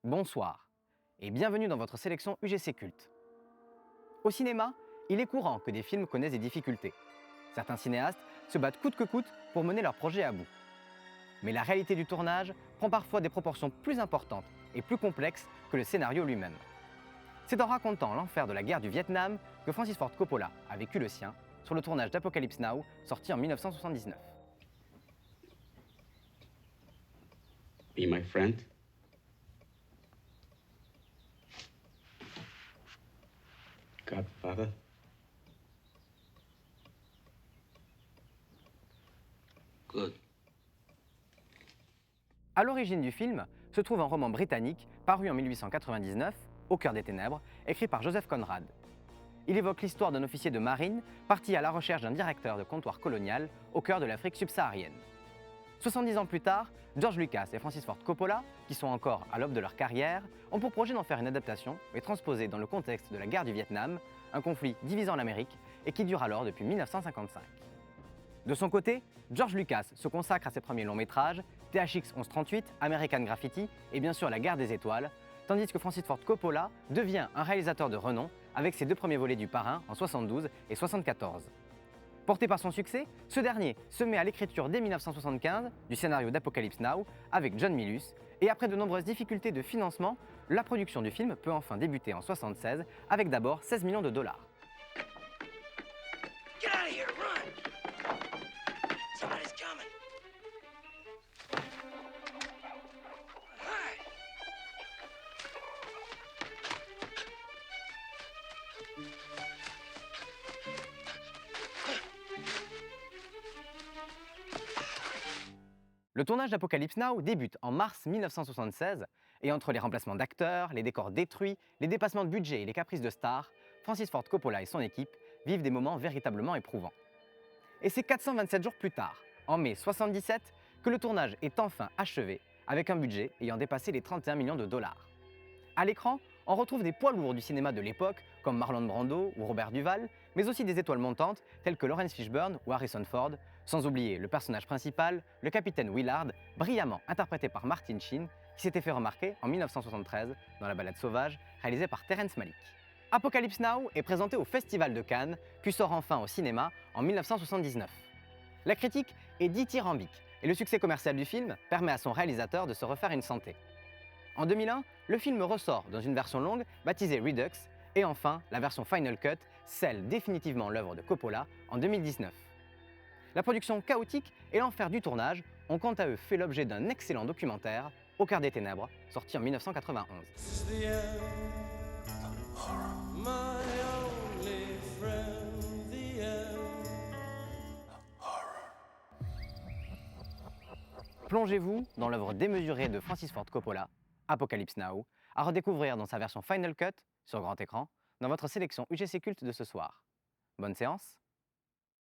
Bonsoir et bienvenue dans votre sélection UGC Culte. Au cinéma, il est courant que des films connaissent des difficultés. Certains cinéastes se battent coûte que coûte pour mener leur projet à bout. Mais la réalité du tournage prend parfois des proportions plus importantes et plus complexes que le scénario lui-même. C'est en racontant l'enfer de la guerre du Vietnam que Francis Ford Coppola a vécu le sien sur le tournage d'Apocalypse Now, sorti en 1979. Be my friend. Godfather. Good. À l'origine du film se trouve un roman britannique paru en 1899, Au cœur des ténèbres, écrit par Joseph Conrad. Il évoque l'histoire d'un officier de marine parti à la recherche d'un directeur de comptoir colonial au cœur de l'Afrique subsaharienne. 70 ans plus tard, George Lucas et Francis Ford Coppola, qui sont encore à l'aube de leur carrière, ont pour projet d'en faire une adaptation et transposer dans le contexte de la guerre du Vietnam, un conflit divisant l'Amérique et qui dure alors depuis 1955. De son côté, George Lucas se consacre à ses premiers longs métrages, THX 1138, American Graffiti et bien sûr La Guerre des Étoiles, tandis que Francis Ford Coppola devient un réalisateur de renom avec ses deux premiers volets du Parrain en 72 et 74. Porté par son succès, ce dernier se met à l'écriture dès 1975 du scénario d'Apocalypse Now avec John Milius, et après de nombreuses difficultés de financement, la production du film peut enfin débuter en 1976 avec d'abord 16 millions de dollars. Get out of here, run! Somebody's coming. Hi. Le tournage d'Apocalypse Now débute en mars 1976 et entre les remplacements d'acteurs, les décors détruits, les dépassements de budget et les caprices de stars, Francis Ford Coppola et son équipe vivent des moments véritablement éprouvants. Et c'est 427 jours plus tard, en mai 1977, que le tournage est enfin achevé avec un budget ayant dépassé les 31 millions de dollars. À l'écran, on retrouve des poids lourds du cinéma de l'époque comme Marlon Brando ou Robert Duvall, mais aussi des étoiles montantes telles que Lawrence Fishburne ou Harrison Ford, sans oublier le personnage principal, le capitaine Willard, brillamment interprété par Martin Sheen, qui s'était fait remarquer en 1973 dans La Balade sauvage, réalisée par Terrence Malick. Apocalypse Now est présenté au Festival de Cannes, puis sort enfin au cinéma en 1979. La critique est dithyrambique et le succès commercial du film permet à son réalisateur de se refaire une santé. En 2001, le film ressort dans une version longue baptisée Redux, et enfin la version Final Cut scelle définitivement l'œuvre de Coppola en 2019. La production chaotique et l'enfer du tournage ont quant à eux fait l'objet d'un excellent documentaire, Au cœur des ténèbres, sorti en 1991. This is the end. My only friend, the end. Plongez-vous dans l'œuvre démesurée de Francis Ford Coppola, Apocalypse Now, à redécouvrir dans sa version Final Cut, sur grand écran, dans votre sélection UGC Culte de ce soir. Bonne séance!